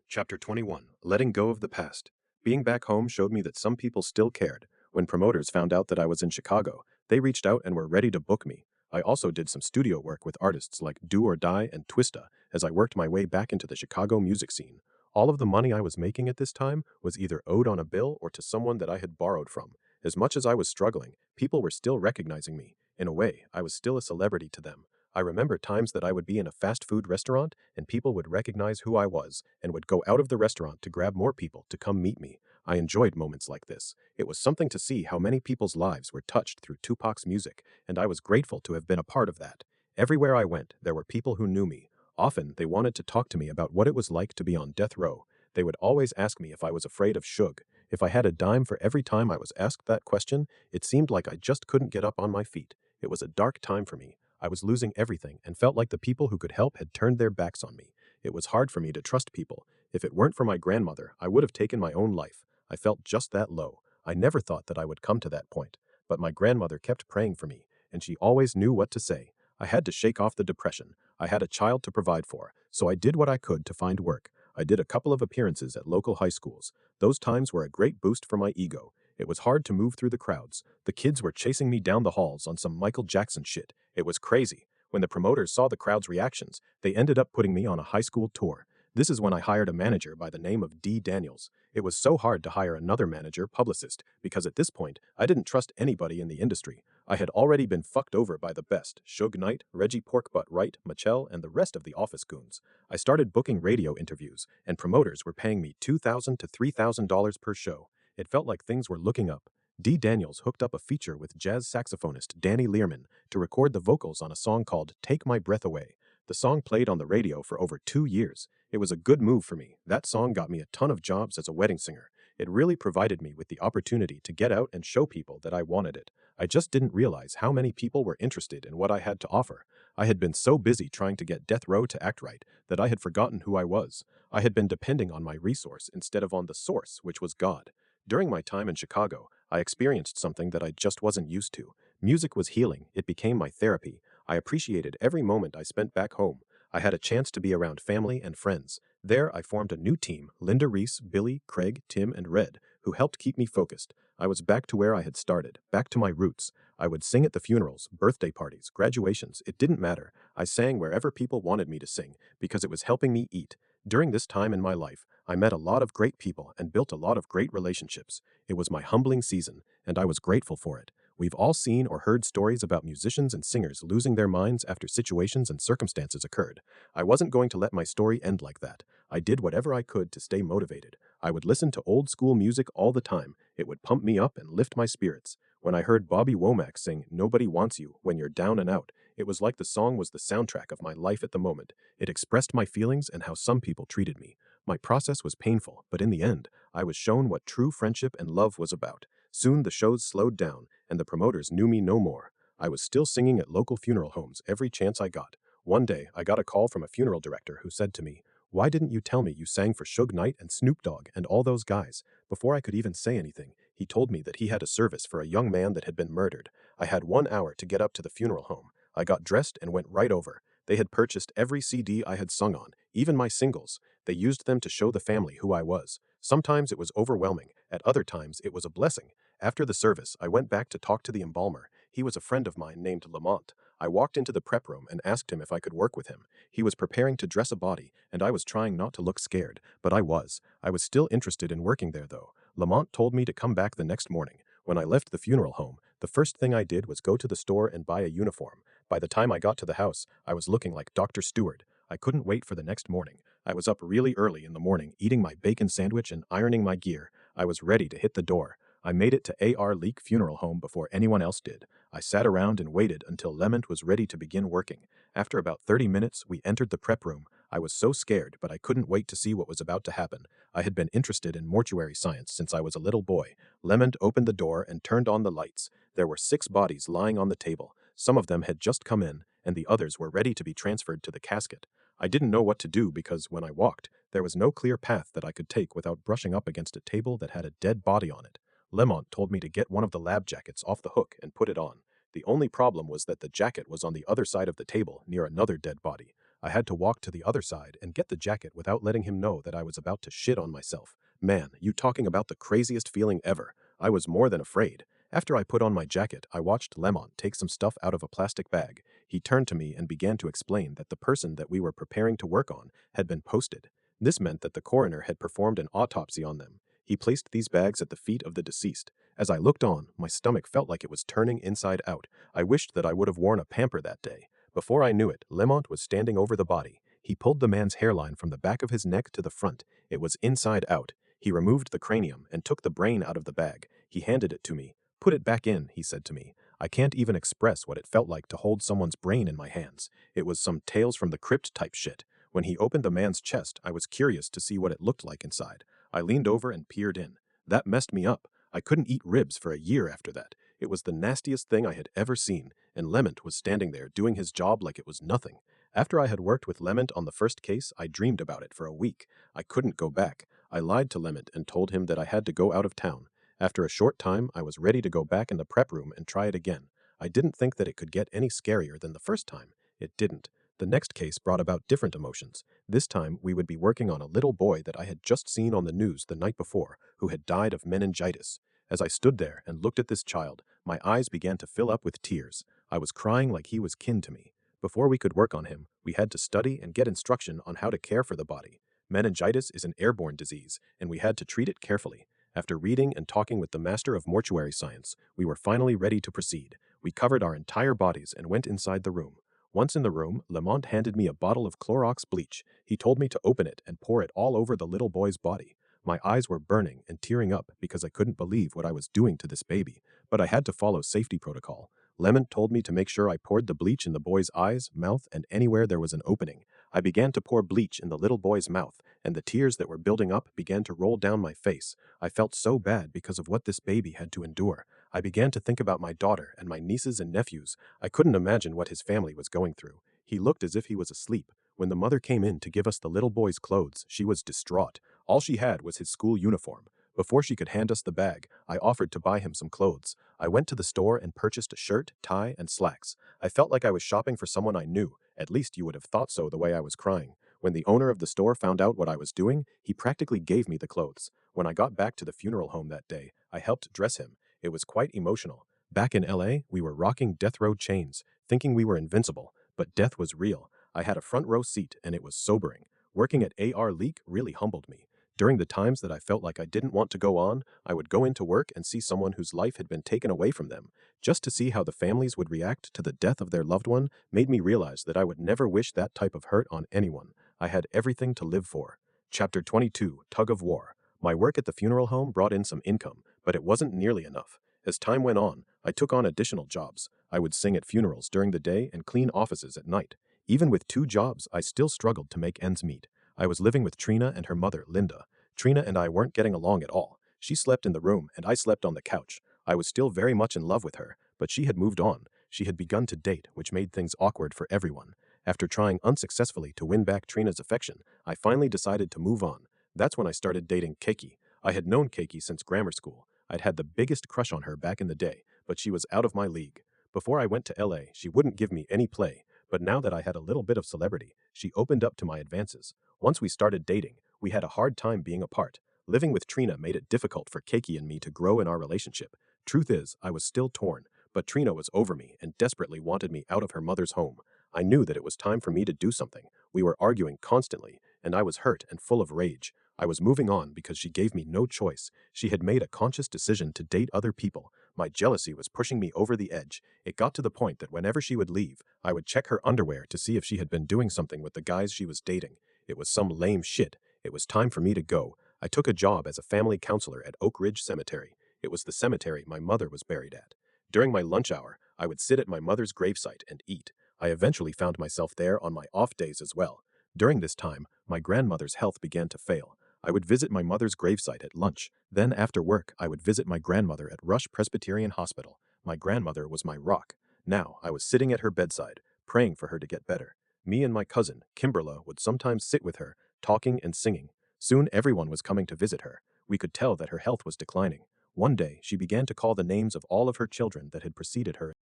Chapter 21, Letting Go of the Past. Being back home showed me that some people still cared. When promoters found out that I was in Chicago, they reached out and were ready to book me. I also did some studio work with artists like Do or Die and Twista as I worked my way back into the Chicago music scene. All of the money I was making at this time was either owed on a bill or to someone that I had borrowed from. As much as I was struggling, people were still recognizing me. In a way, I was still a celebrity to them. I remember times that I would be in a fast food restaurant and people would recognize who I was and would go out of the restaurant to grab more people to come meet me. I enjoyed moments like this. It was something to see how many people's lives were touched through Tupac's music, and I was grateful to have been a part of that. Everywhere I went, there were people who knew me. Often, they wanted to talk to me about what it was like to be on death row. They would always ask me if I was afraid of Suge. If I had a dime for every time I was asked that question, it seemed like I just couldn't get up on my feet. It was a dark time for me. I was losing everything and felt like the people who could help had turned their backs on me. It was hard for me to trust people. If it weren't for my grandmother, I would have taken my own life. I felt just that low. I never thought that I would come to that point. But my grandmother kept praying for me, and she always knew what to say. I had to shake off the depression. I had a child to provide for, so I did what I could to find work. I did a couple of appearances at local high schools. Those times were a great boost for my ego. It was hard to move through the crowds. The kids were chasing me down the halls on some Michael Jackson shit. It was crazy. When the promoters saw the crowd's reactions, they ended up putting me on a high school tour. This is when I hired a manager by the name of D. Daniels. It was so hard to hire another manager, publicist, because at this point, I didn't trust anybody in the industry. I had already been fucked over by the best, Suge Knight, Reggie Porkbutt Wright, Michelle, and the rest of the office goons. I started booking radio interviews, and promoters were paying me $2,000 to $3,000 per show. It felt like things were looking up. D. Daniels hooked up a feature with jazz saxophonist Danny Learman to record the vocals on a song called Take My Breath Away. The song played on the radio for over 2 years. It was a good move for me. That song got me a ton of jobs as a wedding singer. It really provided me with the opportunity to get out and show people that I wanted it. I just didn't realize how many people were interested in what I had to offer. I had been so busy trying to get Death Row to act right that I had forgotten who I was. I had been depending on my resource instead of on the source, which was God. During my time in Chicago, I experienced something that I just wasn't used to. Music was healing. It became my therapy. I appreciated every moment I spent back home. I had a chance to be around family and friends. There, I formed a new team, Linda Reese, Billy, Craig, Tim, and Red, who helped keep me focused. I was back to where I had started, back to my roots. I would sing at the funerals, birthday parties, graduations. It didn't matter. I sang wherever people wanted me to sing, because it was helping me eat. During this time in my life, I met a lot of great people and built a lot of great relationships. It was my humbling season, and I was grateful for it. We've all seen or heard stories about musicians and singers losing their minds after situations and circumstances occurred. I wasn't going to let my story end like that. I did whatever I could to stay motivated. I would listen to old school music all the time. It would pump me up and lift my spirits. When I heard Bobby Womack sing Nobody Wants You When You're Down and Out, it was like the song was the soundtrack of my life at the moment. It expressed my feelings and how some people treated me. My process was painful, but in the end, I was shown what true friendship and love was about. Soon the shows slowed down, and the promoters knew me no more. I was still singing at local funeral homes every chance I got. One day, I got a call from a funeral director who said to me, "Why didn't you tell me you sang for Suge Knight and Snoop Dogg and all those guys?" Before I could even say anything, he told me that he had a service for a young man that had been murdered. I had 1 hour to get up to the funeral home. I got dressed and went right over. They had purchased every CD I had sung on, even my singles. They used them to show the family who I was. Sometimes it was overwhelming. At other times, it was a blessing. After the service, I went back to talk to the embalmer. He was a friend of mine named Lamont. I walked into the prep room and asked him if I could work with him. He was preparing to dress a body, and I was trying not to look scared, but I was. I was still interested in working there, though. Lamont told me to come back the next morning. When I left the funeral home, the first thing I did was go to the store and buy a uniform. By the time I got to the house, I was looking like Dr. Stewart. I couldn't wait for the next morning. I was up really early in the morning, eating my bacon sandwich and ironing my gear. I was ready to hit the door. I made it to A.R. Leak Funeral Home before anyone else did. I sat around and waited until Lement was ready to begin working. After about 30 minutes, we entered the prep room. I was so scared, but I couldn't wait to see what was about to happen. I had been interested in mortuary science since I was a little boy. Lement opened the door and turned on the lights. There were 6 bodies lying on the table. Some of them had just come in, and the others were ready to be transferred to the casket. I didn't know what to do because when I walked, there was no clear path that I could take without brushing up against a table that had a dead body on it. Lemont told me to get one of the lab jackets off the hook and put it on. The only problem was that the jacket was on the other side of the table, near another dead body. I had to walk to the other side and get the jacket without letting him know that I was about to shit on myself. Man, you talking about the craziest feeling ever. I was more than afraid. After I put on my jacket, I watched Lemont take some stuff out of a plastic bag. He turned to me and began to explain that the person that we were preparing to work on had been posted. This meant that the coroner had performed an autopsy on them. He placed these bags at the feet of the deceased. As I looked on, my stomach felt like it was turning inside out. I wished that I would have worn a pamper that day. Before I knew it, Lemont was standing over the body. He pulled the man's hairline from the back of his neck to the front. It was inside out. He removed the cranium and took the brain out of the bag. He handed it to me. "Put it back in," he said to me. I can't even express what it felt like to hold someone's brain in my hands. It was some Tales from the Crypt type shit. When he opened the man's chest, I was curious to see what it looked like inside. I leaned over and peered in. That messed me up. I couldn't eat ribs for a year after that. It was the nastiest thing I had ever seen, and Lemont was standing there doing his job like it was nothing. After I had worked with Lemont on the first case, I dreamed about it for a week. I couldn't go back. I lied to Lemont and told him that I had to go out of town. After a short time, I was ready to go back in the prep room and try it again. I didn't think that it could get any scarier than the first time. It didn't. The next case brought about different emotions. This time, we would be working on a little boy that I had just seen on the news the night before, who had died of meningitis. As I stood there and looked at this child, my eyes began to fill up with tears. I was crying like he was kin to me. Before we could work on him, we had to study and get instruction on how to care for the body. Meningitis is an airborne disease, and we had to treat it carefully. After reading and talking with the master of mortuary science, we were finally ready to proceed. We covered our entire bodies and went inside the room. Once in the room, Lemont handed me a bottle of Clorox bleach. He told me to open it and pour it all over the little boy's body. My eyes were burning and tearing up because I couldn't believe what I was doing to this baby, but I had to follow safety protocol. Lemont told me to make sure I poured the bleach in the boy's eyes, mouth, and anywhere there was an opening. I began to pour bleach in the little boy's mouth, and the tears that were building up began to roll down my face. I felt so bad because of what this baby had to endure. I began to think about my daughter and my nieces and nephews. I couldn't imagine what his family was going through. He looked as if he was asleep. When the mother came in to give us the little boy's clothes, she was distraught. All she had was his school uniform. Before she could hand us the bag, I offered to buy him some clothes. I went to the store and purchased a shirt, tie, and slacks. I felt like I was shopping for someone I knew. At least you would have thought so the way I was crying. When the owner of the store found out what I was doing, he practically gave me the clothes. When I got back to the funeral home that day, I helped dress him. It was quite emotional. Back in LA, we were rocking death row chains, thinking we were invincible, but death was real. I had a front row seat, and it was sobering. Working at AR Leak really humbled me. During the times that I felt like I didn't want to go on, I would go into work and see someone whose life had been taken away from them. Just to see how the families would react to the death of their loved one made me realize that I would never wish that type of hurt on anyone. I had everything to live for. Chapter 22, Tug of War. My work at the funeral home brought in some income, but it wasn't nearly enough. As time went on, I took on additional jobs. I would sing at funerals during the day and clean offices at night. Even with 2 jobs, I still struggled to make ends meet. I was living with Trina and her mother, Linda. Trina and I weren't getting along at all. She slept in the room and I slept on the couch. I was still very much in love with her, but she had moved on. She had begun to date, which made things awkward for everyone. After trying unsuccessfully to win back Trina's affection, I finally decided to move on. That's when I started dating Keiki. I had known Keiki since grammar school. I'd had the biggest crush on her back in the day, but she was out of my league. Before I went to LA, she wouldn't give me any play, but now that I had a little bit of celebrity, she opened up to my advances. Once we started dating, we had a hard time being apart. Living with Trina made it difficult for Keiki and me to grow in our relationship. Truth is, I was still torn, but Trina was over me and desperately wanted me out of her mother's home. I knew that it was time for me to do something. We were arguing constantly, and I was hurt and full of rage. I was moving on because she gave me no choice. She had made a conscious decision to date other people. My jealousy was pushing me over the edge. It got to the point that whenever she would leave, I would check her underwear to see if she had been doing something with the guys she was dating. It was some lame shit. It was time for me to go. I took a job as a family counselor at Oak Ridge Cemetery. It was the cemetery my mother was buried at. During my lunch hour, I would sit at my mother's gravesite and eat. I eventually found myself there on my off days as well. During this time, my grandmother's health began to fail. I would visit my mother's gravesite at lunch. Then after work, I would visit my grandmother at Rush Presbyterian Hospital. My grandmother was my rock. Now I was sitting at her bedside, praying for her to get better. Me and my cousin, Kimberla, would sometimes sit with her, talking and singing. Soon everyone was coming to visit her. We could tell that her health was declining. One day, she began to call the names of all of her children that had preceded her.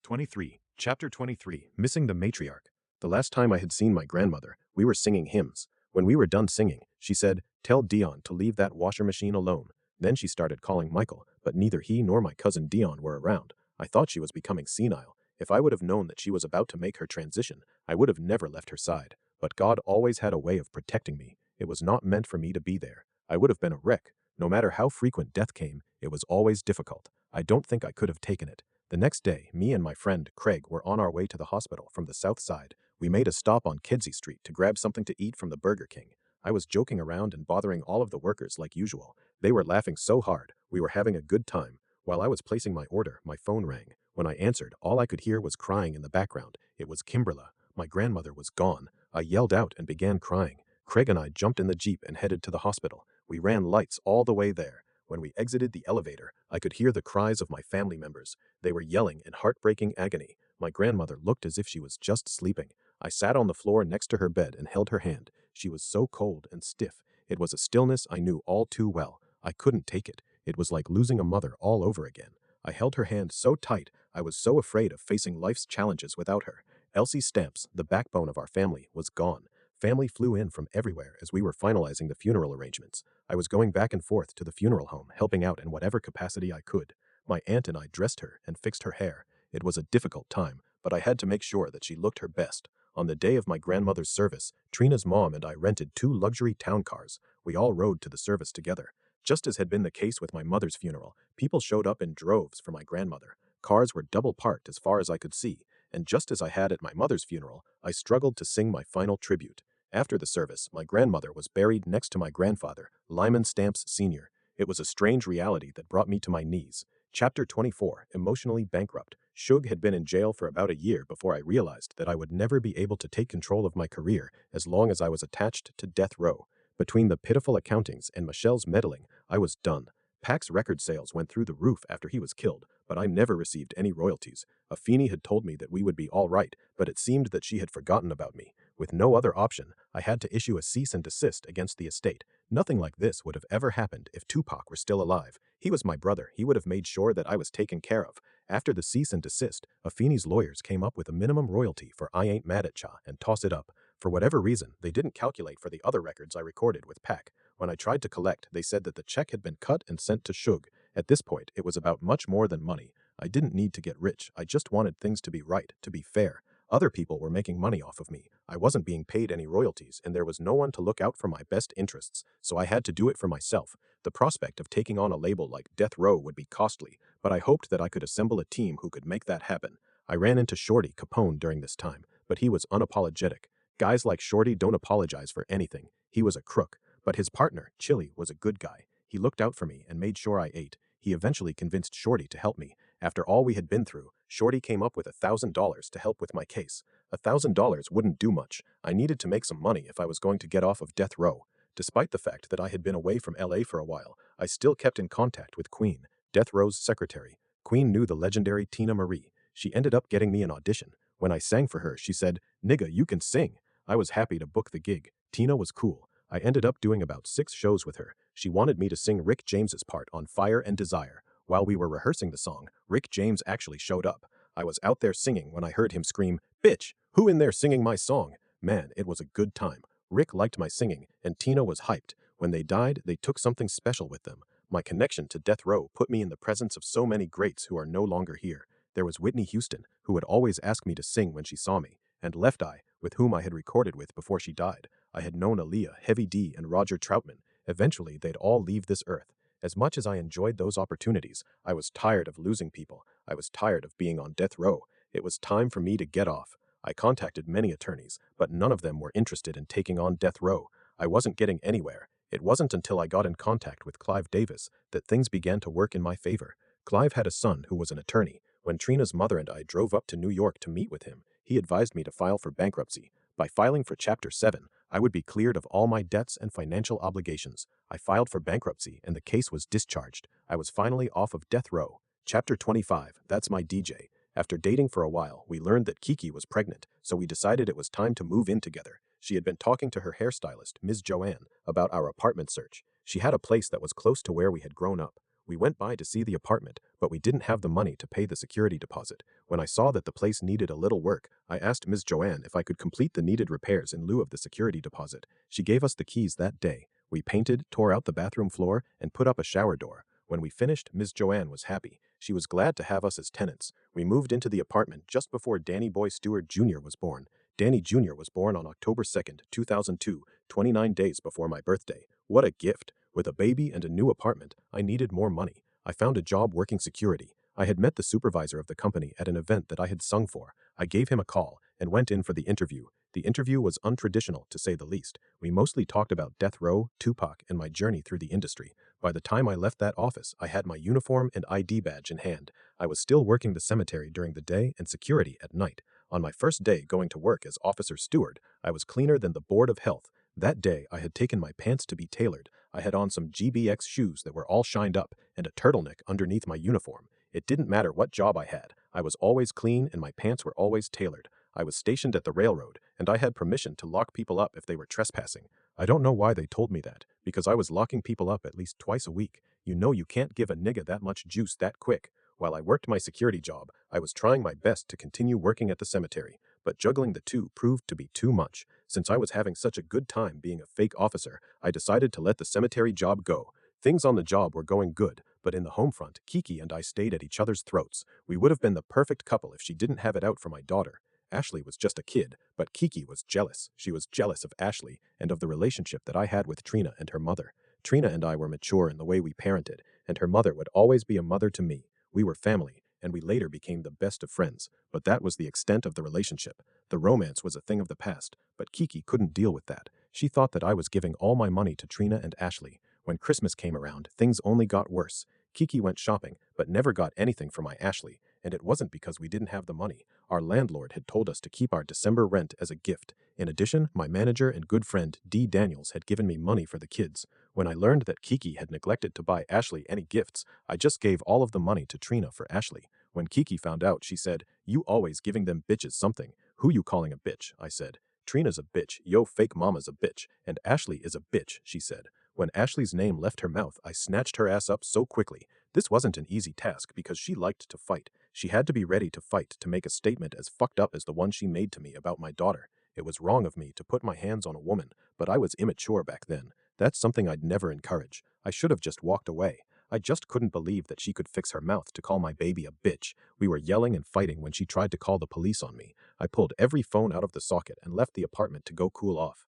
23. Chapter 23. Missing the Matriarch. The last time I had seen my grandmother, we were singing hymns. When we were done singing, she said, "Tell Dion to leave that washer machine alone." Then she started calling Michael, but neither he nor my cousin Dion were around. I thought she was becoming senile. If I would have known that she was about to make her transition, I would have never left her side. But God always had a way of protecting me. It was not meant for me to be there. I would have been a wreck. No matter how frequent death came, it was always difficult. I don't think I could have taken it. The next day, me and my friend Craig were on our way to the hospital from the south side. We made a stop on Kedzie Street to grab something to eat from the Burger King. I was joking around and bothering all of the workers like usual. They were laughing so hard. We were having a good time. While I was placing my order, my phone rang. When I answered, all I could hear was crying in the background. It was Kimberla. My grandmother was gone. I yelled out and began crying. Craig and I jumped in the Jeep and headed to the hospital. We ran lights all the way there. When we exited the elevator, I could hear the cries of my family members. They were yelling in heartbreaking agony. My grandmother looked as if she was just sleeping. I sat on the floor next to her bed and held her hand. She was so cold and stiff. It was a stillness I knew all too well. I couldn't take it. It was like losing a mother all over again. I held her hand so tight, I was so afraid of facing life's challenges without her. Elsie Stamps, the backbone of our family, was gone. Family flew in from everywhere as we were finalizing the funeral arrangements. I was going back and forth to the funeral home, helping out in whatever capacity I could. My aunt and I dressed her and fixed her hair. It was a difficult time, but I had to make sure that she looked her best. On the day of my grandmother's service, Trina's mom and I rented 2 luxury town cars. We all rode to the service together. Just as had been the case with my mother's funeral, people showed up in droves for my grandmother. Cars were double parked as far as I could see, and just as I had at my mother's funeral, I struggled to sing my final tribute. After the service, my grandmother was buried next to my grandfather, Lyman Stamps Sr. It was a strange reality that brought me to my knees. Chapter 24, Emotionally Bankrupt. Shug had been in jail for about a year before I realized that I would never be able to take control of my career as long as I was attached to death row. Between the pitiful accountings and Michelle's meddling, I was done. Pac's record sales went through the roof after he was killed, but I never received any royalties. Afeni had told me that we would be all right, but it seemed that she had forgotten about me. With no other option, I had to issue a cease and desist against the estate. Nothing like this would have ever happened if Tupac were still alive. He was my brother. He would have made sure that I was taken care of. After the cease and desist, Afeni's lawyers came up with a minimum royalty for I Ain't Mad at Cha and Toss It Up. For whatever reason, they didn't calculate for the other records I recorded with Pac. When I tried to collect, they said that the check had been cut and sent to Shug. At this point, it was about much more than money. I didn't need to get rich. I just wanted things to be right, to be fair. Other people were making money off of me. I wasn't being paid any royalties, and there was no one to look out for my best interests, so I had to do it for myself. The prospect of taking on a label like Death Row would be costly, but I hoped that I could assemble a team who could make that happen. I ran into Shorty Capone during this time, but he was unapologetic. Guys like Shorty don't apologize for anything. He was a crook, but his partner, Chili, was a good guy. He looked out for me and made sure I ate. He eventually convinced Shorty to help me. After all we had been through, Shorty came up with $1,000 to help with my case. $1,000 wouldn't do much. I needed to make some money if I was going to get off of death row. Despite the fact that I had been away from LA for a while, I still kept in contact with Queen, Death Row's secretary. Queen knew the legendary Tina Marie. She ended up getting me an audition. When I sang for her, she said, "Nigga, you can sing." I was happy to book the gig. Tina was cool. I ended up doing about 6 shows with her. She wanted me to sing Rick James's part on Fire and Desire. While we were rehearsing the song, Rick James actually showed up. I was out there singing when I heard him scream, "Bitch, who in there singing my song?" Man, it was a good time. Rick liked my singing, and Tina was hyped. When they died, they took something special with them. My connection to Death Row put me in the presence of so many greats who are no longer here. There was Whitney Houston, who would always ask me to sing when she saw me, and Left Eye, with whom I had recorded with before she died. I had known Aaliyah, Heavy D, and Roger Troutman. Eventually, they'd all leave this earth. As much as I enjoyed those opportunities, I was tired of losing people. I was tired of being on death row. It was time for me to get off. I contacted many attorneys, but none of them were interested in taking on death row. I wasn't getting anywhere. It wasn't until I got in contact with Clive Davis that things began to work in my favor. Clive had a son who was an attorney. When Trina's mother and I drove up to New York to meet with him, he advised me to file for bankruptcy. By filing for Chapter 7, I would be cleared of all my debts and financial obligations. I filed for bankruptcy and the case was discharged. I was finally off of death row. Chapter 25, That's My DJ. After dating for a while, we learned that Kiki was pregnant, so we decided it was time to move in together. She had been talking to her hairstylist, Ms. Joanne, about our apartment search. She had a place that was close to where we had grown up. We went by to see the apartment, but we didn't have the money to pay the security deposit. When I saw that the place needed a little work, I asked Ms. Joanne if I could complete the needed repairs in lieu of the security deposit. She gave us the keys that day. We painted, tore out the bathroom floor, and put up a shower door. When we finished, Ms. Joanne was happy. She was glad to have us as tenants. We moved into the apartment just before Danny Boy Stewart Jr. was born. Danny Jr. was born on October 2nd, 2002, 29 days before my birthday. What a gift! With a baby and a new apartment, I needed more money. I found a job working security. I had met the supervisor of the company at an event that I had sung for. I gave him a call and went in for the interview. The interview was untraditional, to say the least. We mostly talked about Death Row, Tupac, and my journey through the industry. By the time I left that office, I had my uniform and ID badge in hand. I was still working the cemetery during the day and security at night. On my first day going to work as Officer Stewart, I was cleaner than the Board of Health. That day, I had taken my pants to be tailored. I had on some GBX shoes that were all shined up and a turtleneck underneath my uniform. It didn't matter what job I had. I was always clean and my pants were always tailored. I was stationed at the railroad, and I had permission to lock people up if they were trespassing. I don't know why they told me that, because I was locking people up at least twice a week. You know you can't give a nigga that much juice that quick. While I worked my security job, I was trying my best to continue working at the cemetery, but juggling the two proved to be too much. Since I was having such a good time being a fake officer, I decided to let the cemetery job go. Things on the job were going good, but in the home front, Kiki and I stayed at each other's throats. We would have been the perfect couple if she didn't have it out for my daughter. Ashley was just a kid, but Kiki was jealous. She was jealous of Ashley and of the relationship that I had with Trina and her mother. Trina and I were mature in the way we parented, and her mother would always be a mother to me. We were family, and we later became the best of friends, but that was the extent of the relationship. The romance was a thing of the past, but Kiki couldn't deal with that. She thought that I was giving all my money to Trina and Ashley. When Christmas came around, things only got worse. Kiki went shopping, but never got anything for my Ashley, and it wasn't because we didn't have the money. Our landlord had told us to keep our December rent as a gift. In addition, my manager and good friend D. Daniels had given me money for the kids. When I learned that Kiki had neglected to buy Ashley any gifts, I just gave all of the money to Trina for Ashley. When Kiki found out, she said, "You always giving them bitches something. Who you calling a bitch?" I said. "Trina's a bitch, yo fake mama's a bitch, and Ashley is a bitch," she said. When Ashley's name left her mouth, I snatched her ass up so quickly. This wasn't an easy task because she liked to fight. She had to be ready to fight to make a statement as fucked up as the one she made to me about my daughter. It was wrong of me to put my hands on a woman, but I was immature back then. That's something I'd never encourage. I should have just walked away. I just couldn't believe that she could fix her mouth to call my baby a bitch. We were yelling and fighting when she tried to call the police on me. I pulled every phone out of the socket and left the apartment to go cool off.